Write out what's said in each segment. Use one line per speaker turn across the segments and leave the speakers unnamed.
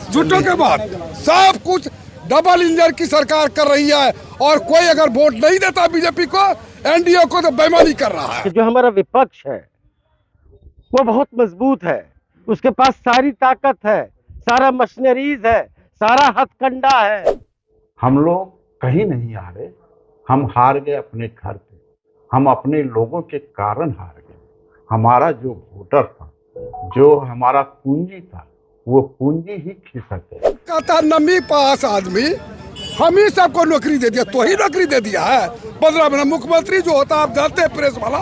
झूठों के बाद सब कुछ डबल इंजन की सरकार कर रही है। और कोई अगर वोट नहीं देता बीजेपी को, एनडीए को, तो बेईमानी कर रहा है।
जो हमारा विपक्ष है वो बहुत मजबूत है, उसके पास सारी ताकत है, सारा मशीनरीज है, सारा हथकंडा है।
हम लोग कहीं नहीं हारे, हम हार गए अपने घर पे। हम अपने लोगों के कारण हार गए। हमारा जो वोटर था, जो हमारा पूंजी था, वो पूंजी ही खिसक गया।
कहता नमी पास आदमी हम ही सबको नौकरी दे दिया, तो ही नौकरी दे दिया है 15 महीना। मुख्यमंत्री जो होता है, आप जानते हैं प्रेस वाला,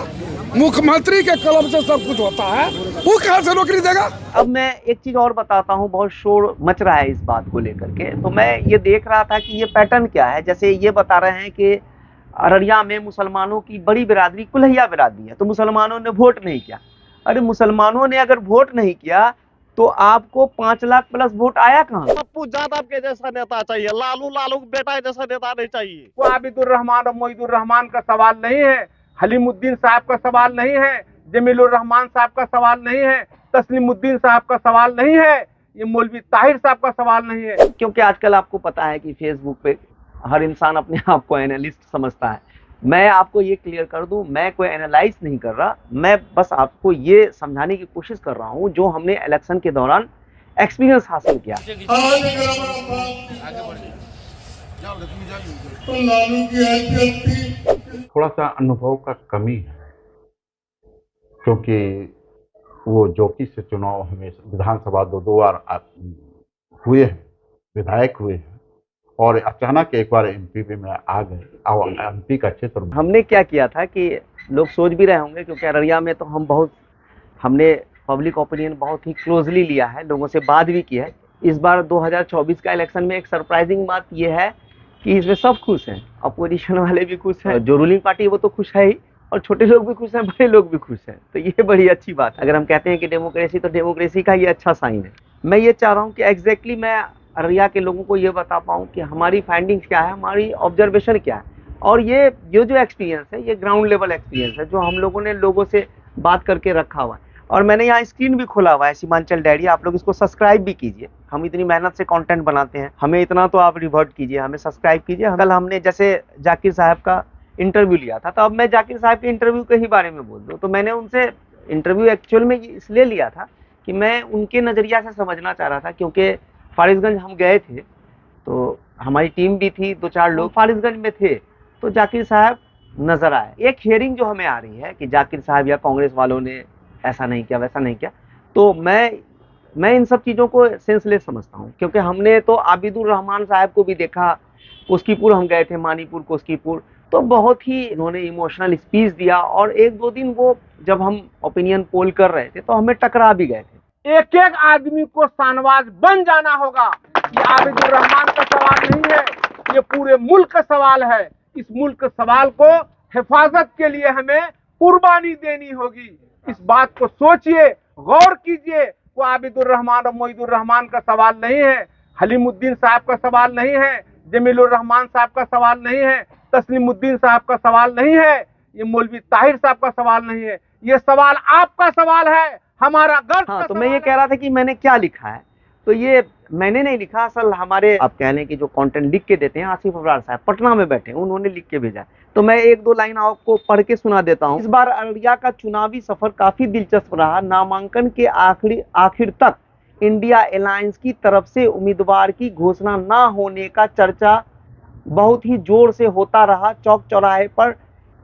मुख्यमंत्री के कलम से सब कुछ होता है, वो कहाँ से नौकरी देगा।
अब मैं एक चीज और बताता हूँ, बहुत शोर मच रहा है इस बात को लेकर के। तो मैं ये देख रहा था कि ये पैटर्न क्या है। जैसे ये बता रहे हैं कि अररिया में मुसलमानों की बड़ी बिरादरी कुल्हैया बिरादरी है, तो मुसलमानों ने वोट नहीं किया। अरे मुसलमानों ने अगर वोट नहीं किया तो आपको 5 लाख प्लस वोट आया कहाँ?
पप्पू यादव के जैसा नेता चाहिए, लालू बेटा जैसा नेता नहीं चाहिए।
वो आबिदुर रहमान और मोइदुर रहमान का सवाल नहीं है, हलीमुद्दीन साहब का सवाल नहीं है, जमीलुर रहमान साहब का सवाल नहीं है, तस्लीमुद्दीन साहब का सवाल नहीं है, ये मौलवी ताहिर साहब का सवाल नहीं है।
क्योंकि आजकल आपको पता है कि फेसबुक पे हर इंसान अपने आप को एनालिस्ट समझता है। मैं आपको ये क्लियर कर दूं, मैं कोई एनालाइज नहीं कर रहा, मैं बस आपको ये समझाने की कोशिश कर रहा हूं जो हमने इलेक्शन के दौरान एक्सपीरियंस हासिल किया।
थोड़ा सा अनुभव का कमी है, क्योंकि वो जोकी से चुनाव हमेशा विधानसभा दो बार हुए हैं, विधायक हुए हैं, और अचानक एक बार एमपी में आ गए। और एमपी का क्षेत्र
हमने क्या किया था कि लोग सोच भी रहे होंगे, क्योंकि अररिया में तो हमने पब्लिक ओपिनियन बहुत ही क्लोजली लिया है, लोगों से बात भी की है। इस बार 2024 का इलेक्शन में एक सरप्राइजिंग बात यह है कि इसमें सब खुश हैं, अपोजिशन वाले भी खुश हैं, जो रूलिंग पार्टी है वो तो खुश है ही, और छोटे लोग भी खुश हैं, बड़े लोग भी खुश हैं। तो ये बड़ी अच्छी बात है। अगर हम कहते हैं कि डेमोक्रेसी, तो डेमोक्रेसी का ये अच्छा साइन है। मैं ये चाह रहा हूँ कि एग्जैक्टली मैं अररिया के लोगों को ये बता पाऊँ कि हमारी फाइंडिंग्स क्या है, हमारी ऑब्जर्वेशन क्या है, और ये जो एक्सपीरियंस है, ये ग्राउंड लेवल एक्सपीरियंस है जो हम लोगों ने लोगों से बात करके रखा हुआ है। और मैंने यहाँ स्क्रीन भी खोला हुआ है, सीमांचल डायरी, आप लोग इसको सब्सक्राइब भी कीजिए। हम इतनी मेहनत से कंटेंट बनाते हैं, हमें इतना तो आप रिवर्ट कीजिए, हमें सब्सक्राइब कीजिए। कल हमने जैसे जाकिर साहब का इंटरव्यू लिया था, तो अब मैं जाकिर साहब के इंटरव्यू के ही बारे में बोल दूँ। तो मैंने उनसे इंटरव्यू एक्चुअल में इसलिए लिया था कि मैं उनके नज़रिया से समझना चाह रहा था, क्योंकि फारिसगंज हम गए थे, तो हमारी टीम भी थी, 2-4 लोग फारिसगंज में थे, तो जाकिर साहब नजर आए। एक हियरिंग जो हमें आ रही है कि जाकिर साहब या कांग्रेस वालों ने ऐसा नहीं किया, वैसा नहीं किया, तो मैं इन सब चीज़ों को सेंसलेस समझता हूँ। क्योंकि हमने तो आबिदुर रहमान साहब को भी देखा, कोस्कीपुर हम गए थे, मानीपुर कोस्कीपुर, तो बहुत ही इन्होंने इमोशनल स्पीच दिया। और 1-2 दिन वो जब हम ओपिनियन पोल कर रहे थे तो हमें टकरा भी गए थे।
एक एक आदमी को शानवाज बन जाना होगा। ये आबिदुर रहमान का सवाल नहीं है, ये पूरे मुल्क का सवाल है। इस मुल्क के सवाल को हिफाजत के लिए हमें कुर्बानी देनी होगी। इस बात को सोचिए, गौर कीजिए। वो आबिदुर रहमान और मोइदुर रहमान का सवाल नहीं है, हलीमुद्दीन साहब का सवाल नहीं है, जमीलुर रहमान साहब का सवाल नहीं है, तस्लीमुद्दीन साहब का सवाल नहीं है, ये मौलवी ताहिर साहब का सवाल नहीं है। ये सवाल आपका सवाल है, हमारा गर्व।
हाँ, तो मैं ये कह रहा था कि मैंने क्या लिखा है, तो ये मैंने नहीं लिखा, असल हमारे आप कह लें कि जो कंटेंट लिख के देते हैं आसिफ अबरार साहब पटना में बैठे हैं, उन्होंने लिख के भेजा है। तो मैं 1-2 लाइन आपको पढ़ के सुना देता हूँ। इस बार अररिया का चुनावी सफर काफी दिलचस्प रहा। नामांकन के आखिर तक इंडिया अलायंस की तरफ से उम्मीदवार की घोषणा न होने का चर्चा बहुत ही जोर से होता रहा। चौक चौराहे पर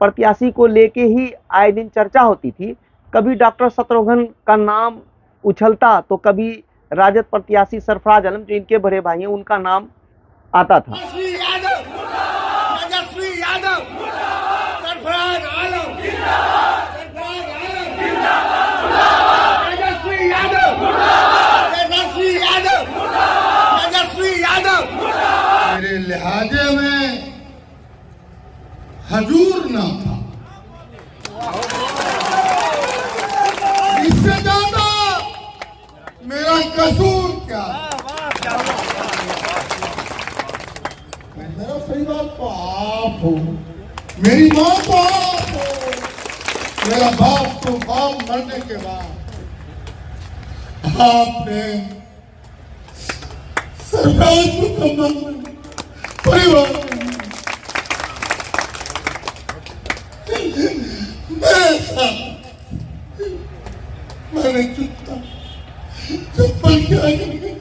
प्रत्याशी को लेके ही आए दिन चर्चा होती थी। कभी डॉक्टर शत्रुघ्न का नाम उछलता, तो कभी राजद प्रत्याशी सरफराज आलम, जो इनके बड़े भाई हैं, उनका नाम आता था।
मेरे लिहाजे में हजूर ना था, इससे ज्यादा मेरा कसूर क्या? मेरा परिवार तो आप हो, मेरी माँ तो आप हो, मेरा बाप तो बाप मरने के बाद आपने
सरकार को संभालना, परिवार मेरे साथ मैंने चप्पल क्या करके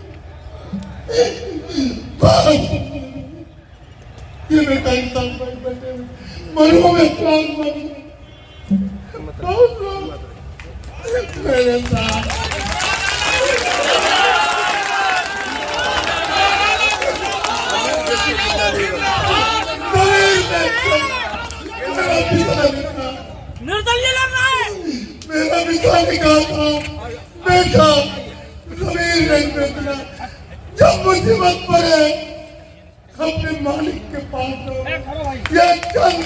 ये बेटा इंसान भाई बैठे मरो में प्राण मर मेरे साथ
निर्दलीय लड़ रहा है।
मेरा पिता निकाल था बेटा जमीन नहीं बेचना, जब मुसीबत पड़े अपने मालिक के पास दो, या चंद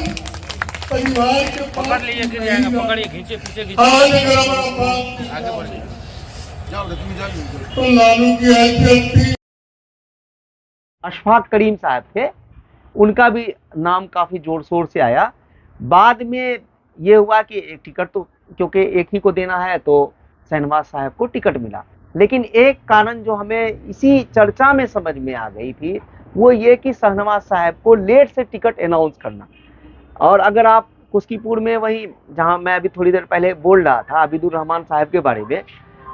परिवार के पास
पकड़िए खींचे पीछे
आज अगर हमारा बाप तो लालू की हैसियत थी।
अशफाक करीम साहब थे, उनका भी नाम काफी जोर शोर से आया। बाद में ये हुआ कि एक टिकट तो क्योंकि एक ही को देना है तो शहनवाज साहब को टिकट मिला, लेकिन एक कारण जो हमें इसी चर्चा में समझ में आ गई थी वो ये कि शहनवाज साहब को लेट से टिकट अनाउंस करना। और अगर आप कुस्कीपुर में वहीं जहां मैं अभी थोड़ी देर पहले बोल रहा था आबिदुर रहमान साहब के बारे में,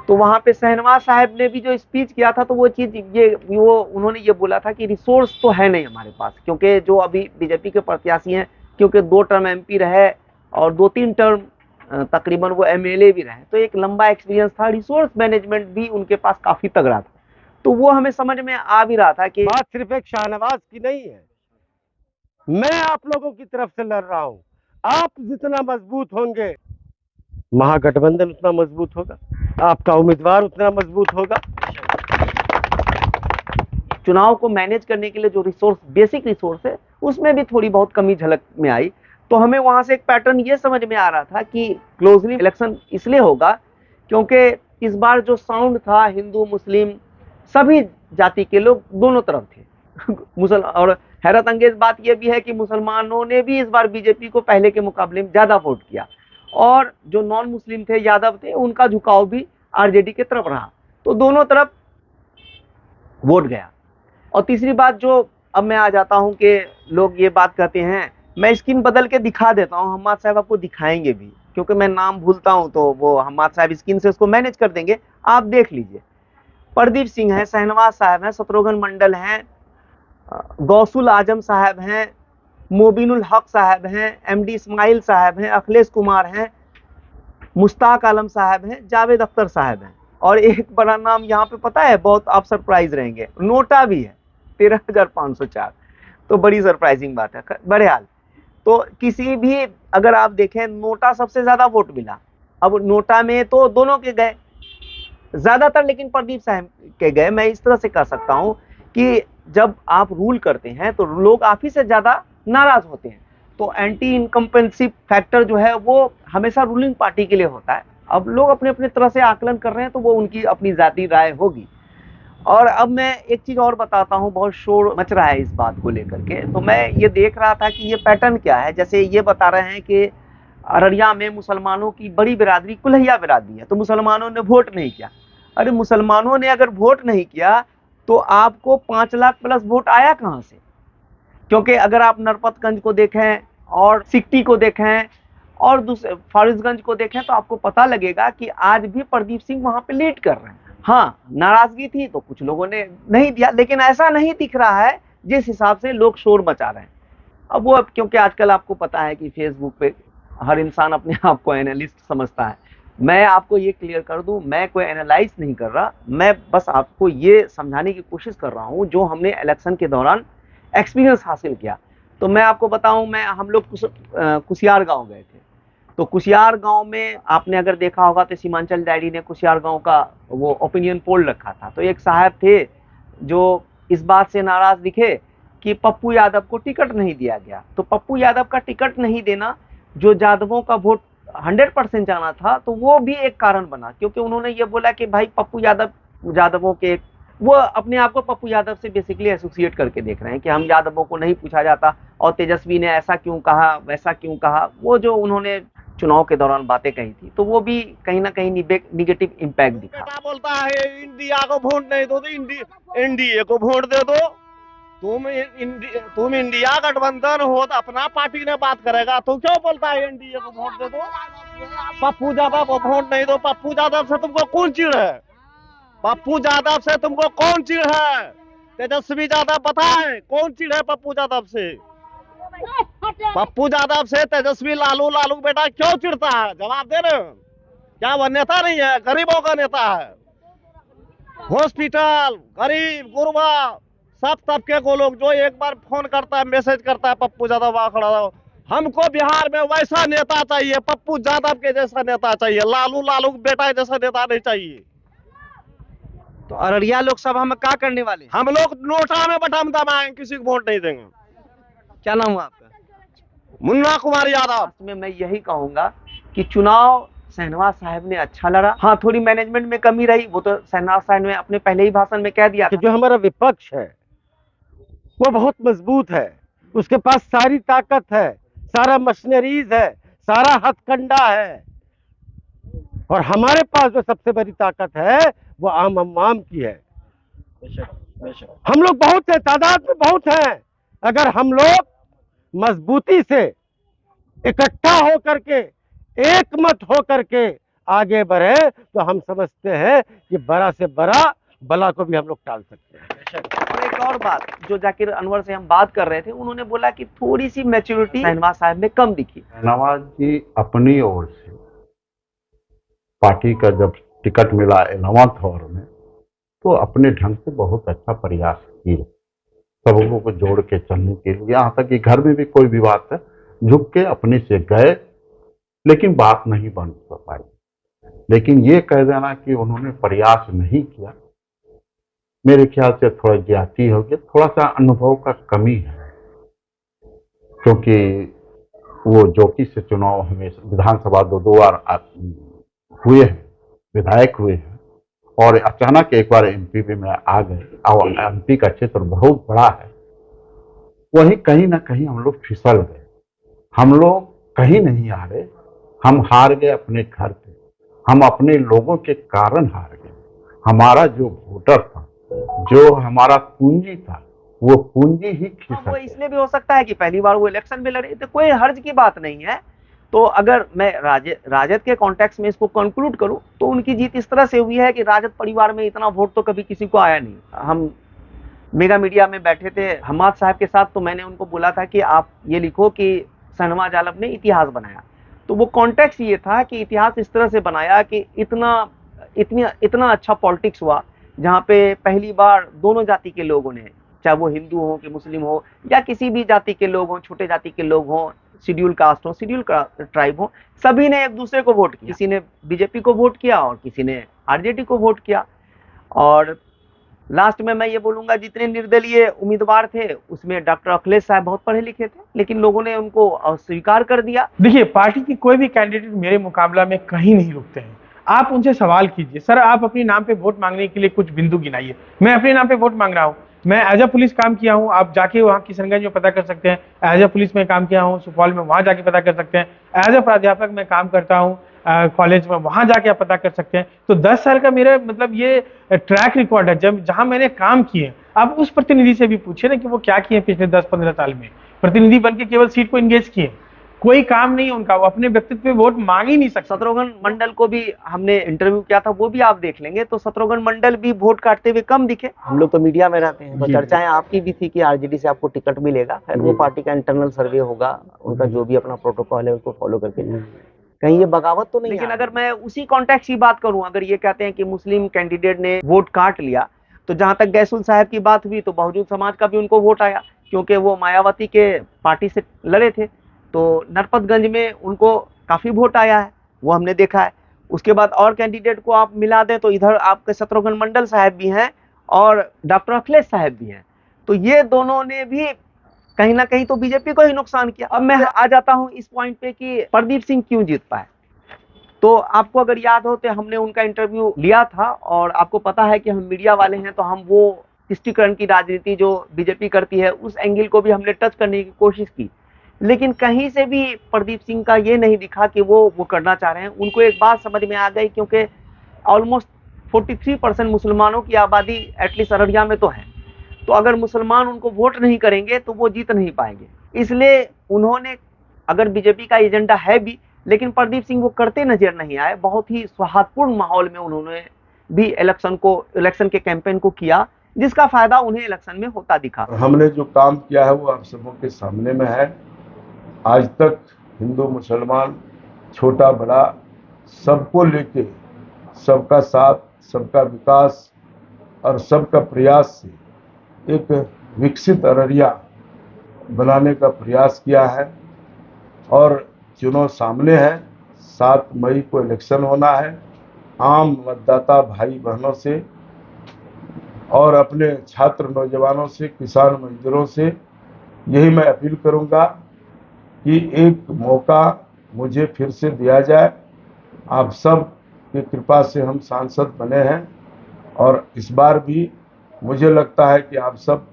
तो वहां पे शहनवाज साहब ने भी जो स्पीच किया था तो वो चीज उन्होंने ये बोला था कि रिसोर्स तो है नहीं हमारे पास, क्योंकि जो अभी बीजेपी के प्रत्याशी हैं, क्योंकि 2 टर्म एमपी रहे और 2-3 टर्म तकरीबन वो एमएलए भी रहे, तो एक लंबा एक्सपीरियंस था, रिसोर्स मैनेजमेंट भी उनके पास काफी तगड़ा था। तो वो हमें समझ में आ भी रहा था कि
बात सिर्फ एक शाहनवाज की नहीं है, मैं आप लोगों की तरफ से लड़ रहा हूं। आप जितना मजबूत होंगे महागठबंधन उतना मजबूत होगा, आपका उम्मीदवार उतना मजबूत होगा।
चुनाव को मैनेज करने के लिए जो रिसोर्स, बेसिक रिसोर्स है, उसमें भी थोड़ी बहुत कमी झलक में आई। तो हमें वहां से एक पैटर्न ये समझ में आ रहा था कि क्लोजली इलेक्शन इसलिए होगा क्योंकि इस बार जो साउंड था हिंदू मुस्लिम सभी जाति के लोग दोनों तरफ थे। और हैरत अंगेज बात यह भी है कि मुसलमानों ने भी इस बार बीजेपी को पहले के मुकाबले में ज्यादा वोट किया, और जो नॉन मुस्लिम थे, यादव थे, उनका झुकाव भी आरजेडी के तरफ रहा। तो दोनों तरफ वोट गया। और तीसरी बात जो अब मैं आ जाता हूं कि लोग ये बात कहते हैं, मैं स्क्रीन बदल के दिखा देता हूं, हम्माद साहब आपको दिखाएंगे भी, क्योंकि मैं नाम भूलता हूं तो वो हम्माद साहब स्क्रीन से उसको मैनेज कर देंगे, आप देख लीजिए। प्रदीप सिंह है, शहनवाज साहब हैं, शत्रुघ्न मंडल हैं, गौसुल आजम साहब हैं, मोबिनुल हक साहब हैं, एमडी इस्माइल साहब हैं, अखिलेश कुमार हैं, मुश्ताक आलम साहब हैं, जावेद अख्तर साहब हैं, और एक बड़ा नाम यहाँ पे पता है, बहुत आप सरप्राइज रहेंगे, नोटा भी है 13,504। तो बड़ी सरप्राइजिंग बात है। बहरहाल तो किसी भी अगर आप देखें, नोटा सबसे ज्यादा वोट मिला। अब नोटा में तो दोनों के गए ज्यादातर, लेकिन प्रदीप साहब के गए। मैं इस तरह से कह सकता हूं कि जब आप रूल करते हैं तो लोग आप ही से ज्यादा नाराज होते हैं, तो एंटी इनकम्पेंसी फैक्टर जो है वो हमेशा रूलिंग पार्टी के लिए होता है। अब लोग अपने अपने तरह से आकलन कर रहे हैं तो वो उनकी अपनी जाती राय होगी। और अब मैं एक चीज और बताता हूं, बहुत शोर मच रहा है इस बात को लेकर के, तो मैं ये देख रहा था कि ये पैटर्न क्या है। जैसे ये बता रहे हैं कि अररिया में मुसलमानों की बड़ी बिरादरी कुल्हिया बिरादरी है, तो मुसलमानों ने वोट नहीं किया। अरे मुसलमानों ने अगर वोट नहीं किया तो आपको 5 लाख प्लस वोट आया कहां से? क्योंकि अगर आप नरपतगंज को देखें और सिकटी को देखें और दूसरे फारिसगंज को देखें तो आपको पता लगेगा कि आज भी प्रदीप सिंह वहां पे लीड कर रहे हैं। हाँ, नाराजगी थी तो कुछ लोगों ने नहीं दिया, लेकिन ऐसा नहीं दिख रहा है जिस हिसाब से लोग शोर मचा रहे हैं। अब वो क्योंकि आजकल आपको पता है कि फेसबुक पे हर इंसान अपने आप को एनालिस्ट समझता है। मैं आपको ये क्लियर कर दूं, मैं कोई एनालाइज नहीं कर रहा, मैं बस आपको ये समझाने की कोशिश कर रहा हूं जो हमने इलेक्शन के दौरान एक्सपीरियंस हासिल किया। तो मैं आपको बताऊं, हम लोग कुसियार गांव गए थे। तो कुसियार गांव में आपने अगर देखा होगा तो सीमांचल डायरी ने कुसियार गांव का वो ओपिनियन पोल रखा था। तो एक साहब थे जो इस बात से नाराज दिखे कि पप्पू यादव को टिकट नहीं दिया गया। तो पप्पू यादव का टिकट नहीं देना, जो यादवों का वोट 100% जाना था, तो वो भी एक कारण बना, क्योंकि उन्होंने ये बोला कि भाई पप्पू यादव यादवों के, वो अपने आप को पप्पू यादव से बेसिकली एसोसिएट करके देख रहे हैं कि हम यादवों को नहीं पूछा जाता, और तेजस्वी ने ऐसा क्यों कहा, वैसा क्यों कहा। वो जो उन्होंने चुनाव के दौरान बातें कही थी, तो वो भी कहीं ना कहीं निगेटिव इम्पैक्ट दिखा।
बेटा बोलता है इंडिया को वोट नहीं दो तो एनडीए को वोट दे दो। तुम इंडिया गठबंधन हो तो अपना पार्टी ने बात करेगा, तो क्यों बोलता है एनडीए को वोट दे दो? पप्पू यादव को वोट नहीं दो। पप्पू यादव से तुमको कौन चिढ़ है? पप्पू यादव से तुमको कौन चिढ़ है? तेजस्वी यादव बताए कौन चिढ़ है पप्पू यादव से? पप्पू यादव से तेजस्वी लालू बेटा क्यों चिढ़ता है? जवाब दे रहे हो? क्या वो नेता नहीं है? गरीबों का नेता है। हॉस्पिटल, गरीब गुरबा सब तबके को लोग, जो एक बार फोन करता है, मैसेज करता है, पप्पू यादव वहां खड़ा रहो। हमको बिहार में वैसा नेता चाहिए, पप्पू यादव के जैसा नेता चाहिए, लालू बेटा जैसा नेता नहीं चाहिए।
तो अररिया लोकसभा में क्या करने वाले?
हम लोग नोटा में बटन दबाएंगे, किसी को वोट नहीं देंगे।
क्या नाम हुआ आपका?
मुन्ना कुमार यादव।
में मैं यही कहूंगा कि चुनाव शहनवाज साहब ने अच्छा लड़ा। हाँ, थोड़ी मैनेजमेंट में कमी रही, वो तो शहनवाज साहब ने अपने पहले ही भाषण में कह दिया
कि जो हमारा विपक्ष है वो बहुत मजबूत है, उसके पास सारी ताकत है, सारा मशीनरीज है, सारा हथकंडा है, और हमारे पास जो सबसे बड़ी ताकत है वो आम अवाम की है। हम लोग बहुत हैं, तादाद में बहुत हैं। अगर हम लोग मजबूती से इकट्ठा हो करके, एक मत हो करके आगे बढ़े तो हम समझते हैं कि बड़ा से बड़ा बला को भी हम लोग टाल सकते हैं।
और एक और बात, जो जाकिर अनवर से हम बात कर रहे थे, उन्होंने बोला कि थोड़ी सी मैच्योरिटी शहनवाज साहब में कम दिखी।
नवाज जी अपनी ओर से पार्टी का जब टिकट मिला 11th आवर में, तो अपने ढंग से बहुत अच्छा प्रयास किए सब लोगों को जोड़ के चलने के लिए। यहाँ तक कि घर में भी कोई भी बात है, झुक के अपने से गए, लेकिन बात नहीं बन पाई। लेकिन ये कह देना कि उन्होंने प्रयास नहीं किया, मेरे ख्याल से थोड़ा ज्यादती हो गया, थोड़ा सा अनुभव का कमी है। क्योंकि वो जोकी से चुनाव हमेशा विधानसभा दो बार हुए हैं, विधायक हुए हैं, और अचानक एक बार एमपी में आ गए, और एमपी का क्षेत्र बहुत बड़ा है। वही कहीं ना कहीं हम लोग फिसल गए। हम लोग कहीं नहीं हारे, हम हार गए अपने घर पे। हम अपने लोगों के कारण हार गए। हमारा जो वोटर था, जो हमारा पूंजी था, वो पूंजी ही खिसक
वो इसलिए भी हो सकता है कि पहली बार वो इलेक्शन में लड़े, तो कोई हर्ज की बात नहीं है। तो अगर मैं राजद के कॉन्टेक्स्ट में इसको कंक्लूड करूं, तो उनकी जीत इस तरह से हुई है कि राजद परिवार में इतना वोट तो कभी किसी को आया नहीं। हम मेगा मीडिया में बैठे थे हमाद साहब के साथ, तो मैंने उनको बोला था कि आप ये लिखो कि शहनवाज आलम ने इतिहास बनाया। तो वो कॉन्टेक्स्ट ये था कि इतिहास इस तरह से बनाया कि इतना अच्छा पॉलिटिक्स हुआ, जहाँ पे पहली बार दोनों जाति के लोगों ने, चाहे वो हिंदू हो कि मुस्लिम हो या किसी भी जाति के लोग हों, छोटे जाति के लोग हों, शेड्यूल कास्ट हो, शेड्यूल ट्राइब हो, सभी ने एक दूसरे को वोट किया। किसी ने बीजेपी को वोट किया और किसी ने आरजेडी को वोट किया। और लास्ट में मैं ये बोलूंगा, जितने निर्दलीय उम्मीदवार थे उसमें डॉक्टर अखिलेश साहब बहुत पढ़े लिखे थे, लेकिन लोगों ने उनको अस्वीकार कर दिया।
देखिए, पार्टी की कोई भी कैंडिडेट मेरे मुकाबला में कहीं नहीं रुकते हैं। आप उनसे सवाल कीजिए, सर आप अपने नाम पे वोट मांगने के लिए कुछ बिंदु गिनाइए। मैं अपने नाम पे वोट मांग रहा हूँ। मैं एज अ पुलिस काम किया हूँ, आप जाके वहाँ किशनगंज में पता कर सकते हैं। एज अ पुलिस में काम किया हूँ सुपौल में, वहाँ जाके पता कर सकते हैं। एज अ प्राध्यापक मैं काम करता हूँ कॉलेज में, वहाँ जाके आप पता कर सकते हैं। तो 10 साल का मेरा मतलब ये ट्रैक रिकॉर्ड है, जब जहाँ मैंने काम किए। आप उस प्रतिनिधि से भी पूछिए ना कि वो क्या किए पिछले 10-15 साल में। प्रतिनिधि बन के केवल सीट को इंगेज किए, कोई काम नहीं उनका, वो अपने व्यक्तित्व पे वोट मांग ही नहीं सकते।
शत्रुघ्न मंडल को भी हमने इंटरव्यू किया था, वो भी आप देख लेंगे, तो शत्रुघ्न मंडल भी वोट काटते हुए कम दिखे। हम लोग तो मीडिया में रहते हैं, तो चर्चाएं आपकी भी थी कि आरजेडी से आपको टिकट मिलेगा। फिर वो पार्टी का इंटरनल सर्वे होगा, उनका जो भी अपना प्रोटोकॉल है उसको फॉलो करके, कहीं ये बगावत तो नहीं। लेकिन अगर मैं उसी कॉन्टेक्स्ट की बात करूं, अगर ये कहते हैं कि मुस्लिम कैंडिडेट ने वोट काट लिया, तो जहां तक गैसुल साहब की बात हुई, तो बहुजन समाज का भी उनको वोट आया, क्योंकि वो मायावती के पार्टी से लड़े थे। तो नरपतगंज में उनको काफी वोट आया है, वो हमने देखा है। उसके बाद और कैंडिडेट को आप मिला दें तो इधर आपके शत्रुघ्न मंडल साहब भी हैं और डॉक्टर अखिलेश साहब भी हैं। तो ये दोनों ने भी कहीं ना कहीं तो बीजेपी को ही नुकसान किया। अब मैं आ जाता हूं इस पॉइंट पे कि प्रदीप सिंह क्यों जीत पाए। तो आपको अगर याद हो तो हमने उनका इंटरव्यू लिया था, और आपको पता है कि हम मीडिया वाले हैं, तो हम वो तुष्टीकरण की राजनीति जो बीजेपी करती है उस एंगल को भी हमने टच करने की कोशिश की लेकिन कहीं से भी प्रदीप सिंह का ये नहीं दिखा कि वो करना चाह रहे हैं। उनको एक बात समझ में आ गई, क्योंकि ऑलमोस्ट 43% मुसलमानों की आबादी एटलीस्ट अररिया में तो है, तो अगर मुसलमान उनको वोट नहीं करेंगे तो वो जीत नहीं पाएंगे। इसलिए उन्होंने, अगर बीजेपी का एजेंडा है भी, लेकिन प्रदीप सिंह वो करते नजर नहीं आए। बहुत ही सौहार्दपूर्ण माहौल में उन्होंने भी इलेक्शन के कैंपेन को किया, जिसका फायदा उन्हें इलेक्शन में होता दिखा।
हमने जो काम किया है वो आप सबों के सामने में है। आज तक हिंदू मुसलमान, छोटा बड़ा, सबको लेके, सबका साथ, सबका विकास और सबका प्रयास से एक विकसित अररिया बनाने का प्रयास किया है। और चुनाव सामने है, 7 मई को इलेक्शन होना है। आम मतदाता भाई बहनों से और अपने छात्र नौजवानों से, किसान मजदूरों से यही मैं अपील करूंगा कि एक मौका मुझे फिर से दिया जाए। आप सब की कृपा से हम सांसद बने हैं और इस बार भी मुझे लगता है कि आप सब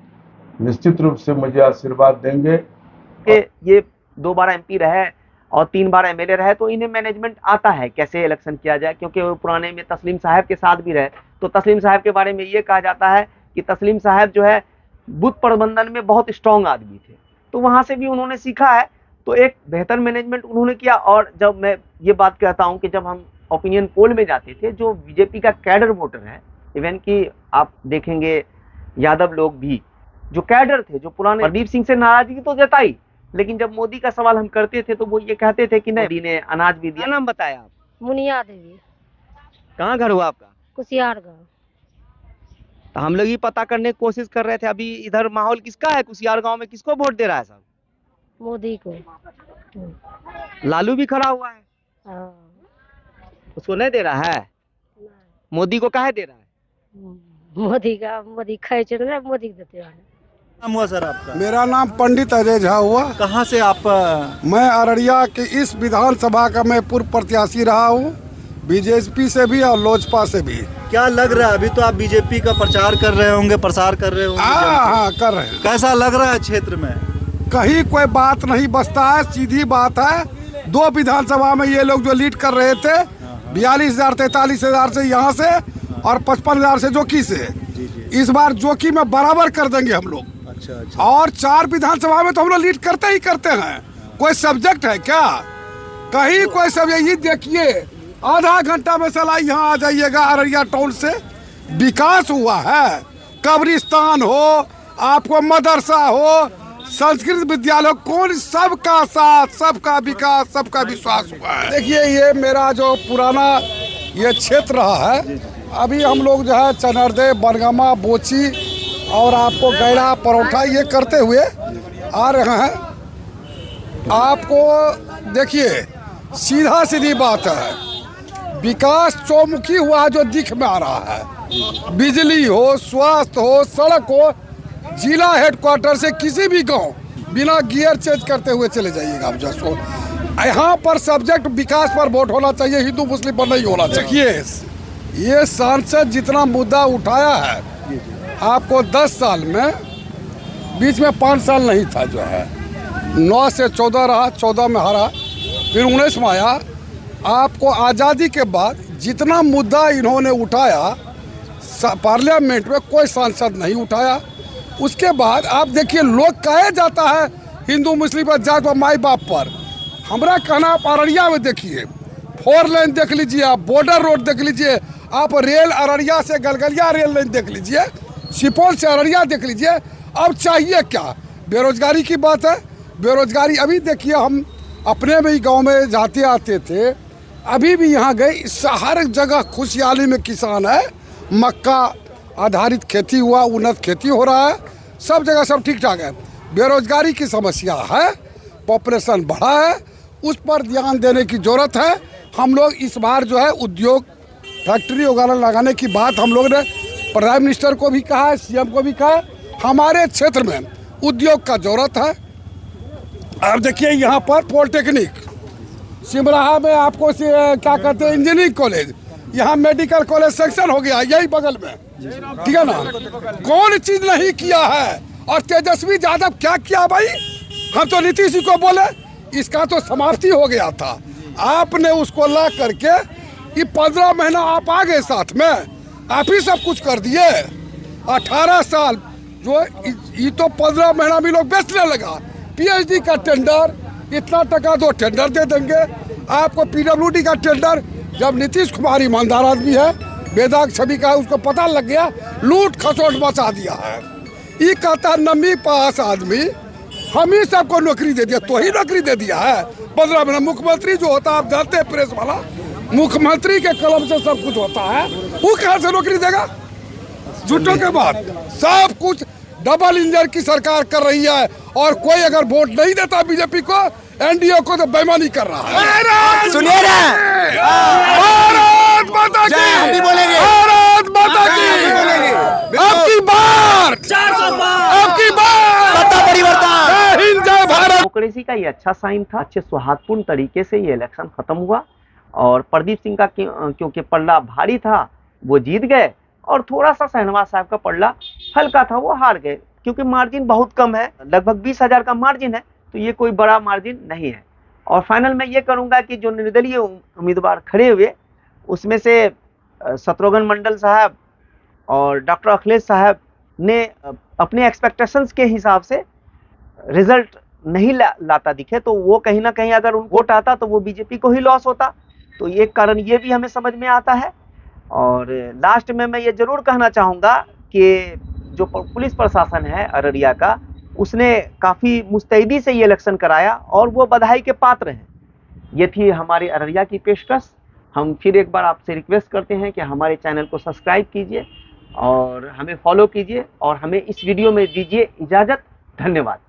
निश्चित रूप से मुझे आशीर्वाद देंगे।
ये 2 बार एमपी रहे और 3 बार एमएलए रहे, तो इन्हें मैनेजमेंट आता है कैसे इलेक्शन किया जाए, क्योंकि वो पुराने में तस्लीम साहब के साथ भी रहे। तो तस्लीम साहब के बारे में ये कहा जाता है कि तस्लीम साहब जो है बूथ प्रबंधन में बहुत स्ट्रांग आदमी थे, तो वहां से भी उन्होंने सीखा है। तो एक बेहतर मैनेजमेंट उन्होंने किया। और जब मैं ये बात कहता हूं कि जब हम ओपिनियन पोल में जाते थे, जो बीजेपी का कैडर वोटर है, इवन कि आप देखेंगे यादव लोग भी जो कैडर थे, जो पुराने, प्रदीप सिंह से नाराजगी तो जताई, लेकिन जब मोदी का सवाल हम करते थे तो वो ये कहते थे कि नहीं, मोदी ने अनाज भी दिया। नाम बताया आप?
मुनिया देवी।
कहाँ घर हुआ आपका?
कुशियार गाँव।
तो हम लोग ये पता करने की कोशिश कर रहे थे अभी, इधर माहौल किसका है कुशियार गांव में, किसको वोट दे रहा है साहब?
मोदी को।
लालू भी खड़ा हुआ है, उसको नहीं दे रहा है? मोदी को काहे दे रहा है?
मोदी खैच मोदी को देते हैं।
नाम हुआ सर आपका?
मेरा नाम पंडित अजय झा हुआ।
कहाँ से आप?
मैं अररिया के इस विधानसभा का मैं पूर्व प्रत्याशी रहा हूँ, बीजेपी से भी और लोजपा से भी।
क्या लग रहा है, अभी तो आप बीजेपी का प्रचार कर रहे होंगे, प्रसार कर रहे होंगे?
हाँ, कर रहे हैं।
कैसा लग रहा है क्षेत्र में?
कहीं कोई बात नहीं बचता है, सीधी बात है। 2 विधानसभा में ये लोग जो लीड कर रहे थे, 42,000 43,000 से यहाँ से और 55,000 से जोकी से, इस बार जोकी में बराबर कर देंगे हम लोग।
अच्छा।
और 4 विधानसभा में तो हम लोग लीड करते ही करते हैं। कोई सब्जेक्ट है क्या? कहीं कोई सब, यही देखिए आधा घंटा में सला यहाँ आ जाइएगा अररिया टाउन से, विकास हुआ है। कब्रिस्तान हो, आपको मदरसा हो, संस्कृत विद्यालय, कौन, सबका साथ, सबका विकास, सबका विश्वास हुआ है। देखिए ये मेरा जो पुराना ये क्षेत्र रहा है, अभी हम लोग जो है चनरदे, बरगमा, बोची और आपको गैड़ा, परोठा ये करते हुए आ रहे हैं। आपको देखिए सीधा सीधी बात है, विकास चौमुखी हुआ जो दिख में आ रहा है। बिजली हो, स्वास्थ्य हो, सड़क हो, जिला हेडक्वार्टर से किसी भी गांव बिना गियर चेंज करते हुए चले जाइएगा आप जैसो। यहाँ पर सब्जेक्ट विकास पर वोट होना चाहिए, हिंदू मुस्लिम पर नहीं होना चाहिए। ये सांसद जितना मुद्दा उठाया है, आपको 10 साल में, बीच में 5 साल नहीं था जो है, 9 से 14 रहा, 14 में हारा, फिर 19 में आया। आपको आज़ादी के बाद जितना मुद्दा इन्होंने उठाया पार्लियामेंट में कोई सांसद नहीं उठाया। उसके बाद आप देखिए लोग कहे जाता है हिंदू मुस्लिम पर, जात पर, माई बाप पर। हमारा कहना आप अररिया में देखिए, 4 लेन देख लीजिए, आप बॉर्डर रोड देख लीजिए, आप रेल अररिया से गलगलिया रेल लाइन देख लीजिए, सुपौल से अररिया देख लीजिए। अब चाहिए क्या? बेरोजगारी की बात है। बेरोजगारी अभी देखिए, हम अपने भी गांव में जाते आते थे, अभी भी यहाँ गए, हर जगह खुशहाली में किसान है, मक्का आधारित खेती हुआ, उन्नत खेती हो रहा है, सब जगह सब ठीक ठाक है। बेरोजगारी की समस्या है, पॉपुलेशन बढ़ा है, उस पर ध्यान देने की ज़रूरत है। हम लोग इस बार जो है उद्योग फैक्ट्री वगैरह लगाने की बात हम लोग ने प्राइम मिनिस्टर को भी कहा है, सीएम को भी कहा है। हमारे क्षेत्र में उद्योग का ज़रूरत है। अब देखिए यहाँ पर पॉलिटेक्निक, सिमराहा में आपको क्या कहते हैं इंजीनियरिंग कॉलेज, यहाँ मेडिकल कॉलेज सेक्शन हो गया यही बगल में, ठीक है ना? कौन चीज नहीं किया है? और तेजस्वी यादव क्या किया भाई? हम तो नीतीश जी को बोले इसका तो समाप्ति हो गया था, आपने उसको ला करके ये 15 महीना आप आ गए साथ में, आप ही सब कुछ कर दिए। 18 साल जो ये तो 15 महीना में लोग बेचने लगा। पीएचडी का टेंडर इतना टका दो, टेंडर दे देंगे आपको। पीडब्ल्यूडी का टेंडर, जब नीतीश कुमार ईमानदार आदमी है, वेदांत छवि का उसको पता लग गया, लूट खसोट मचा दिया है। ये कहता नमी पास आदमी हम ही सबको नौकरी दे दिया, तो ही नौकरी दे दिया है। 15 महीना मुख्यमंत्री जो होता है, आप जानते हैं प्रेस वाला, मुख्यमंत्री के कलम से सब कुछ होता है, वो कहाँ से नौकरी देगा? झूठों के बाद सब कुछ डबल इंजन की सरकार कर रही है, और कोई अगर वोट नहीं देता बीजेपी को, एनडीए को, तो बेईमानी कर रहा है।
सुनिए ना,
भारत माता की,
हम भी बोलेंगे,
भारत माता की, आपकी बार, आपकी बार,
सत्ता परिवर्तन,
जय हिंद, जय भारत।
डेमोक्रेसी का ये अच्छा साइन था। अच्छे सौहार्दपूर्ण तरीके से ये इलेक्शन खत्म हुआ, और प्रदीप सिंह का क्योंकि पल्ला भारी था वो जीत गए, और थोड़ा सा शहनवाज साहब का पल्ला हल्का था, वो हार गए, क्योंकि मार्जिन बहुत कम है, लगभग 20,000 का मार्जिन है, तो ये कोई बड़ा मार्जिन नहीं है। और फाइनल में ये करूंगा कि जो निर्दलीय उम्मीदवार खड़े हुए, उसमें से शत्रुघ्न मंडल साहब और डॉक्टर अखिलेश साहब ने अपने एक्सपेक्टेशंस के हिसाब से रिजल्ट नहीं लाता दिखे, तो वो कहीं ना कहीं अगर उनको वोट आता तो वो बीजेपी को ही लॉस होता। तो एक कारण ये भी हमें समझ में आता है। और लास्ट में मैं ये जरूर कहना चाहूँगा कि जो पुलिस प्रशासन है अररिया का, उसने काफ़ी मुस्तैदी से ये इलेक्शन कराया, और वो बधाई के पात्र हैं। ये थी हमारे अररिया की पेशकश। हम फिर एक बार आपसे रिक्वेस्ट करते हैं कि हमारे चैनल को सब्सक्राइब कीजिए और हमें फॉलो कीजिए, और हमें इस वीडियो में दीजिए इजाज़त। धन्यवाद।